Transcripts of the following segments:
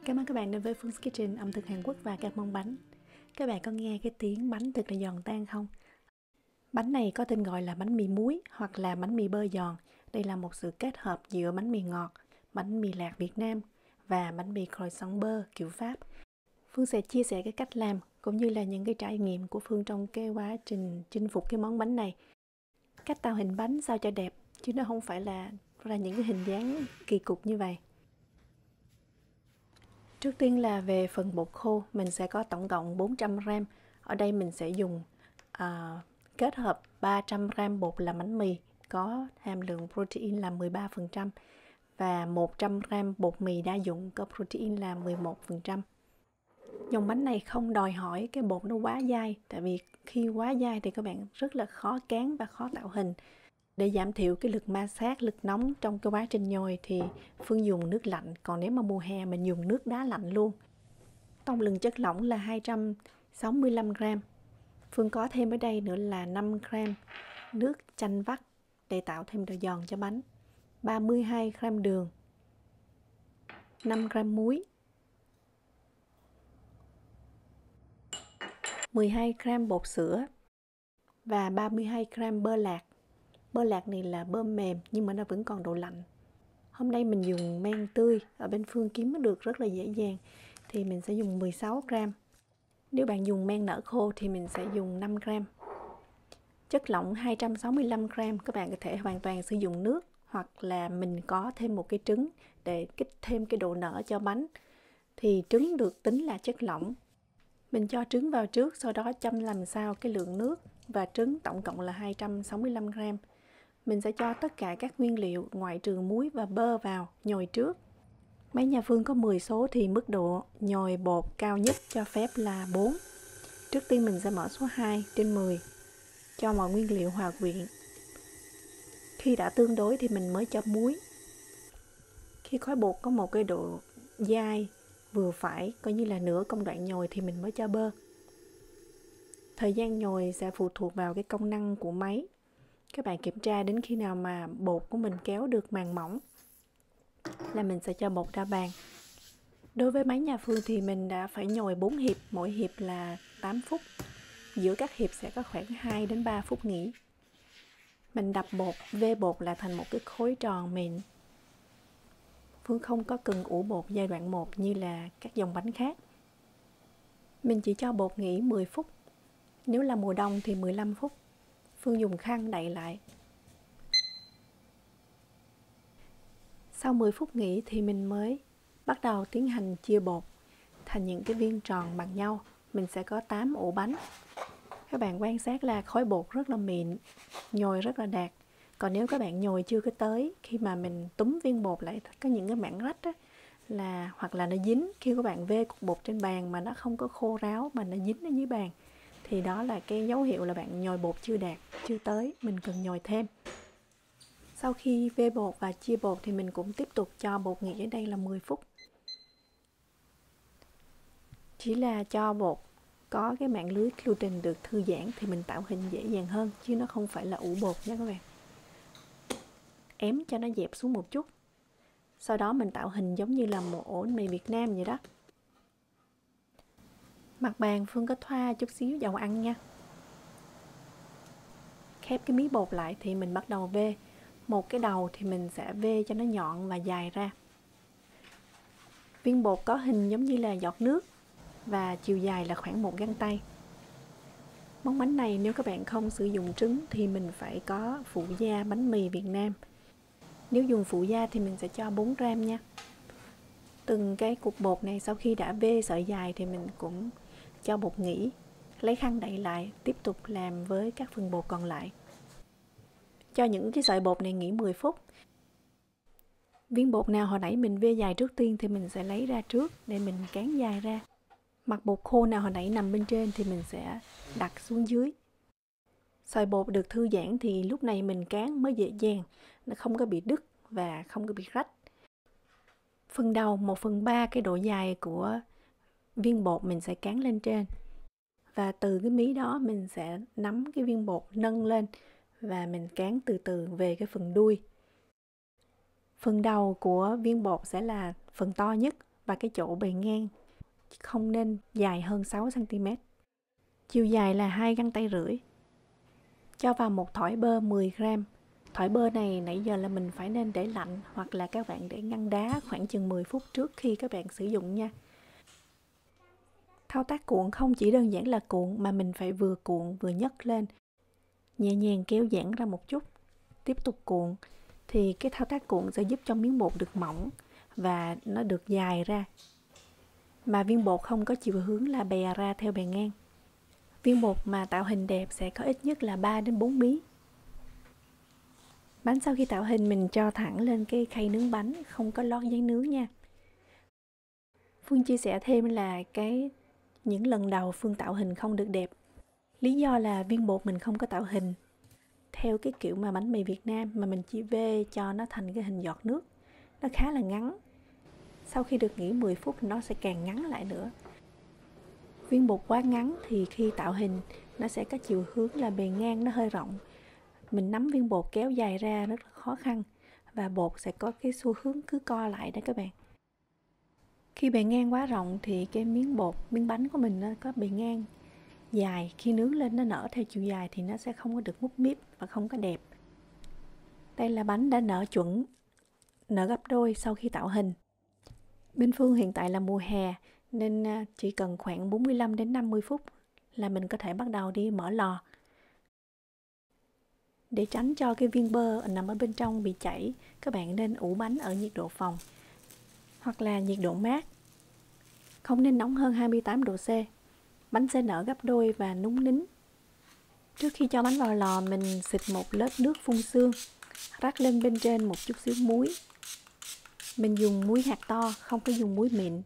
Cảm ơn các bạn đến với Phương Kitchen, ẩm thực Hàn Quốc và các món bánh. Các bạn có nghe cái tiếng bánh thật là giòn tan không? Bánh này có tên gọi là bánh mì muối hoặc là bánh mì bơ giòn. Đây là một sự kết hợp giữa bánh mì ngọt, bánh mì lạc Việt Nam và bánh mì croissant bơ kiểu Pháp. Phương sẽ chia sẻ cái cách làm cũng như là những cái trải nghiệm của Phương trong cái quá trình chinh phục cái món bánh này. Cách tạo hình bánh sao cho đẹp, chứ nó không phải là ra những cái hình dáng kỳ cục như vậy. Trước tiên là về phần bột khô, mình sẽ có tổng cộng 400g. Ở đây mình sẽ dùng kết hợp 300g bột làm bánh mì có hàm lượng protein là 13% và 100g bột mì đa dụng có protein là 11%. Dòng bánh này không đòi hỏi cái bột nó quá dai, tại vì khi quá dai thì các bạn rất là khó cán và khó tạo hình. Để giảm thiểu cái lực ma sát, lực nóng trong cái quá trình nhồi thì Phương dùng nước lạnh, còn nếu mà mùa hè mình dùng nước đá lạnh luôn. Tổng lượng chất lỏng là 265g. Phương có thêm ở đây nữa là 5g nước chanh vắt để tạo thêm độ giòn cho bánh, 32g đường, 5g muối, 12g bột sữa và 32g bơ lạc. Bơ lạc này là bơ mềm nhưng mà nó vẫn còn độ lạnh. Hôm nay mình dùng men tươi, ở bên Phương kiếm được rất là dễ dàng, thì mình sẽ dùng 16g. Nếu bạn dùng men nở khô thì mình sẽ dùng 5g. Chất lỏng 265g, các bạn có thể hoàn toàn sử dụng nước hoặc là mình có thêm một cái trứng để kích thêm cái độ nở cho bánh. Thì trứng được tính là chất lỏng. Mình cho trứng vào trước, sau đó châm làm sao cái lượng nước và trứng tổng cộng là 265g. Mình sẽ cho tất cả các nguyên liệu ngoại trừ muối và bơ vào nhồi trước. Máy nhà Phương có 10 số thì mức độ nhồi bột cao nhất cho phép là 4. Trước tiên mình sẽ mở số 2 trên 10. Cho mọi nguyên liệu hòa quyện. Khi đã tương đối thì mình mới cho muối. Khi khối bột có một cái độ dai vừa phải, coi như là nửa công đoạn nhồi, thì mình mới cho bơ. Thời gian nhồi sẽ phụ thuộc vào cái công năng của máy. Các bạn kiểm tra đến khi nào mà bột của mình kéo được màng mỏng là mình sẽ cho bột ra bàn. Đối với máy nhà Phương thì mình đã phải nhồi 4 hiệp, mỗi hiệp là 8 phút. Giữa các hiệp sẽ có khoảng 2 đến 3 phút nghỉ. Mình đập bột, vê bột là thành một cái khối tròn mịn. Phương không có cần ủ bột giai đoạn 1 như là các dòng bánh khác. Mình chỉ cho bột nghỉ 10 phút. Nếu là mùa đông thì 15 phút. Phương dùng khăn đậy lại. Sau 10 phút nghỉ thì mình mới bắt đầu tiến hành chia bột thành những cái viên tròn bằng nhau. Mình sẽ có 8 ổ bánh. Các bạn quan sát là khối bột rất là mịn, nhồi rất là đạt. Còn nếu các bạn nhồi chưa có tới, khi mà mình túm viên bột lại có những cái mảng rách á, là hoặc là nó dính, khi các bạn vê cục bột trên bàn mà nó không có khô ráo mà nó dính ở dưới bàn, thì đó là cái dấu hiệu là bạn nhồi bột chưa đạt, chưa tới, mình cần nhồi thêm. Sau khi vê bột và chia bột thì mình cũng tiếp tục cho bột nghỉ ở đây là 10 phút. Chỉ là cho bột có cái mạng lưới gluten được thư giãn thì mình tạo hình dễ dàng hơn, chứ nó không phải là ủ bột nha các bạn. Ém cho nó dẹp xuống một chút. Sau đó mình tạo hình giống như là một ổ mì Việt Nam vậy đó. Mặt bàn Phương có thoa chút xíu dầu ăn nha. Khép cái mí bột lại thì mình bắt đầu vê. Một cái đầu thì mình sẽ vê cho nó nhọn và dài ra. Viên bột có hình giống như là giọt nước và chiều dài là khoảng 1 găng tay. Món bánh này nếu các bạn không sử dụng trứng thì mình phải có phụ gia bánh mì Việt Nam. Nếu dùng phụ gia thì mình sẽ cho 4g nha. Từng cái cục bột này sau khi đã vê sợi dài thì mình cũng cho bột nghỉ. Lấy khăn đậy lại, tiếp tục làm với các phần bột còn lại. Cho những cái sợi bột này nghỉ 10 phút. Viên bột nào hồi nãy mình vê dài trước tiên thì mình sẽ lấy ra trước để mình cán dài ra. Mặt bột khô nào hồi nãy nằm bên trên thì mình sẽ đặt xuống dưới. Sợi bột được thư giãn thì lúc này mình cán mới dễ dàng, nó không có bị đứt và không có bị rách. Phần đầu 1/3 cái độ dài của viên bột mình sẽ cán lên trên. Và từ cái mí đó mình sẽ nắm cái viên bột nâng lên và mình cán từ từ về cái phần đuôi. Phần đầu của viên bột sẽ là phần to nhất và cái chỗ bề ngang không nên dài hơn 6 cm. Chiều dài là 2 găng tay rưỡi. Cho vào một thỏi bơ 10 g. Thỏi bơ này nãy giờ là mình phải nên để lạnh, hoặc là các bạn để ngăn đá khoảng chừng 10 phút trước khi các bạn sử dụng nha. Thao tác cuộn không chỉ đơn giản là cuộn mà mình phải vừa cuộn vừa nhấc lên, nhẹ nhàng kéo giãn ra một chút, tiếp tục cuộn, thì cái thao tác cuộn sẽ giúp cho miếng bột được mỏng và nó được dài ra, mà viên bột không có chiều hướng là bè ra theo bề ngang. Viên bột mà tạo hình đẹp sẽ có ít nhất là 3 đến 4 miếng. Bánh sau khi tạo hình mình cho thẳng lên cái khay nướng bánh, không có lót giấy nướng nha. Phương chia sẻ thêm là những lần đầu Phương tạo hình không được đẹp. Lý do là viên bột mình không có tạo hình theo cái kiểu mà bánh mì Việt Nam, mà mình chỉ vê cho nó thành cái hình giọt nước. Nó khá là ngắn. Sau khi được nghỉ 10 phút nó sẽ càng ngắn lại nữa. Viên bột quá ngắn thì khi tạo hình nó sẽ có chiều hướng là bề ngang nó hơi rộng. Mình nắm viên bột kéo dài ra rất là khó khăn, và bột sẽ có cái xu hướng cứ co lại đó các bạn. Khi bề ngang quá rộng thì cái miếng bánh của mình nó có bề ngang dài, khi nướng lên nó nở theo chiều dài thì nó sẽ không có được mút míp và không có đẹp. Đây là bánh đã nở chuẩn, nở gấp đôi sau khi tạo hình. Bên Phương hiện tại là mùa hè nên chỉ cần khoảng 45 đến 50 phút là mình có thể bắt đầu đi mở lò. Để tránh cho cái viên bơ nằm ở bên trong bị chảy, các bạn nên ủ bánh ở nhiệt độ phòng hoặc là nhiệt độ mát. Không nên nóng hơn 28 độ C. Bánh sẽ nở gấp đôi và núng nính. Trước khi cho bánh vào lò, mình xịt một lớp nước phun sương, rắc lên bên trên một chút xíu muối. Mình dùng muối hạt to, không có dùng muối mịn.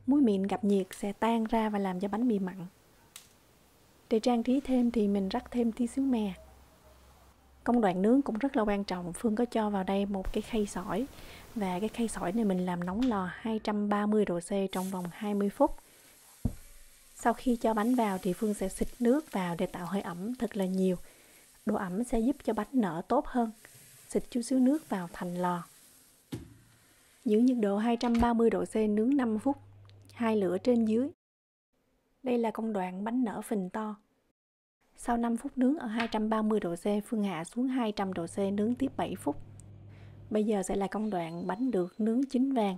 Muối mịn gặp nhiệt sẽ tan ra và làm cho bánh bị mặn. Để trang trí thêm thì mình rắc thêm tí xíu mè. Công đoạn nướng cũng rất là quan trọng. Phương có cho vào đây một cái khay sỏi, và cái khay sỏi này mình làm nóng lò 230 độ C trong vòng 20 phút. Sau khi cho bánh vào thì Phương sẽ xịt nước vào để tạo hơi ẩm thật là nhiều. Độ ẩm sẽ giúp cho bánh nở tốt hơn. Xịt chút xíu nước vào thành lò. Giữ nhiệt độ 230 độ C nướng 5 phút, 2 lửa trên dưới. Đây là công đoạn bánh nở phình to. Sau 5 phút nướng ở 230 độ C, Phương hạ xuống 200 độ C nướng tiếp 7 phút. Bây giờ sẽ là công đoạn bánh được nướng chín vàng.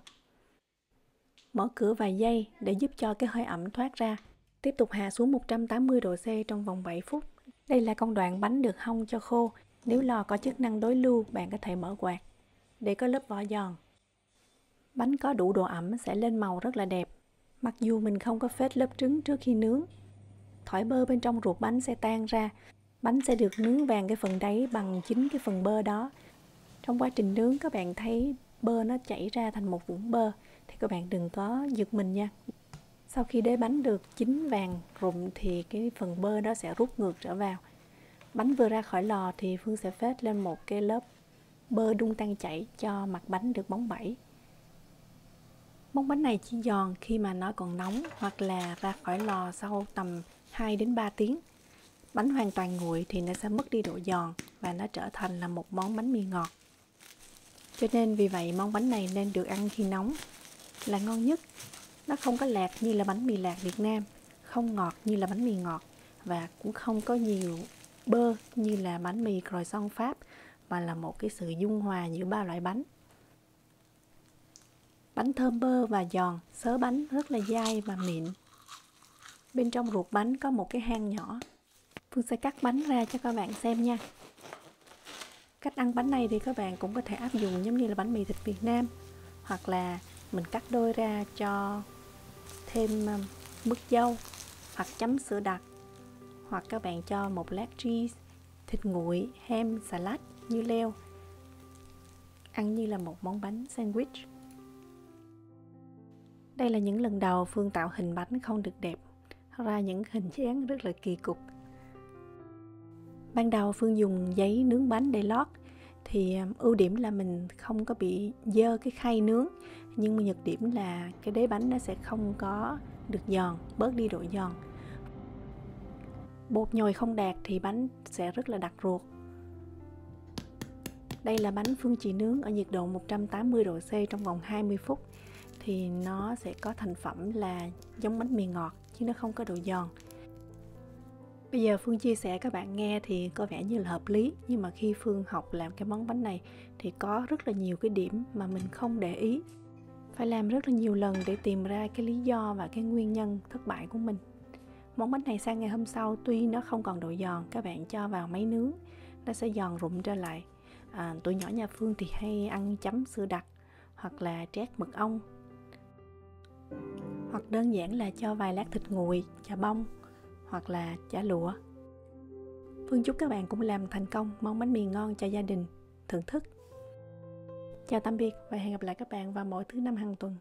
Mở cửa vài giây để giúp cho cái hơi ẩm thoát ra. Tiếp tục hạ xuống 180 độ C trong vòng 7 phút. Đây là công đoạn bánh được hong cho khô. Nếu lò có chức năng đối lưu, bạn có thể mở quạt để có lớp vỏ giòn. Bánh có đủ độ ẩm sẽ lên màu rất là đẹp. Mặc dù mình không có phết lớp trứng trước khi nướng, thỏi bơ bên trong ruột bánh sẽ tan ra. Bánh sẽ được nướng vàng cái phần đáy bằng chính cái phần bơ đó. Trong quá trình nướng các bạn thấy bơ nó chảy ra thành một vũng bơ thì các bạn đừng có giật mình nha. Sau khi đế bánh được chín vàng rụm thì cái phần bơ đó sẽ rút ngược trở vào. Bánh vừa ra khỏi lò thì Phương sẽ phết lên một cái lớp bơ đun tan chảy cho mặt bánh được bóng bẩy. Món bánh này chỉ giòn khi mà nó còn nóng hoặc là ra khỏi lò sau tầm 2 đến 3 tiếng. Bánh hoàn toàn nguội thì nó sẽ mất đi độ giòn và nó trở thành là một món bánh mì ngọt. Cho nên vì vậy món bánh này nên được ăn khi nóng là ngon nhất. Nó không có lạt như là bánh mì lạc Việt Nam, không ngọt như là bánh mì ngọt, và cũng không có nhiều bơ như là bánh mì croissant Pháp, mà là một cái sự dung hòa giữa ba loại bánh. Bánh thơm bơ và giòn, xớ bánh rất là dai và mịn. Bên trong ruột bánh có một cái hang nhỏ. Phương sẽ cắt bánh ra cho các bạn xem nha. Cách ăn bánh này thì các bạn cũng có thể áp dụng giống như là bánh mì thịt Việt Nam, hoặc là mình cắt đôi ra cho thêm mứt dâu hoặc chấm sữa đặc, hoặc các bạn cho một lát cheese, thịt nguội, ham, salad, dưa leo. Ăn như là một món bánh sandwich. Đây là những lần đầu Phương tạo hình bánh không được đẹp, ra những hình dáng rất là kỳ cục. Ban đầu Phương dùng giấy nướng bánh để lót, thì ưu điểm là mình không có bị dơ cái khay nướng, nhưng mà nhược điểm là cái đế bánh nó sẽ không có được giòn, bớt đi độ giòn. Bột nhồi không đạt thì bánh sẽ rất là đặc ruột. Đây là bánh Phương chỉ nướng ở nhiệt độ 180 độ C trong vòng 20 phút. thì nó sẽ có thành phẩm là giống bánh mì ngọt chứ nó không có độ giòn. Bây giờ Phương chia sẻ các bạn nghe thì có vẻ như là hợp lý, nhưng mà khi Phương học làm cái món bánh này thì có rất là nhiều cái điểm mà mình không để ý. Phải làm rất là nhiều lần để tìm ra cái lý do và cái nguyên nhân thất bại của mình. Món bánh này sang ngày hôm sau tuy nó không còn độ giòn, các bạn cho vào máy nướng nó sẽ giòn rụm trở lại. Tụi nhỏ nhà Phương thì hay ăn chấm sữa đặc hoặc là trét mật ong, hoặc đơn giản là cho vài lát thịt nguội, chà bông hoặc là chả lụa. Phương chúc các bạn cũng làm thành công món bánh mì ngon cho gia đình thưởng thức. Chào tạm biệt và hẹn gặp lại các bạn vào mỗi thứ Năm hàng tuần.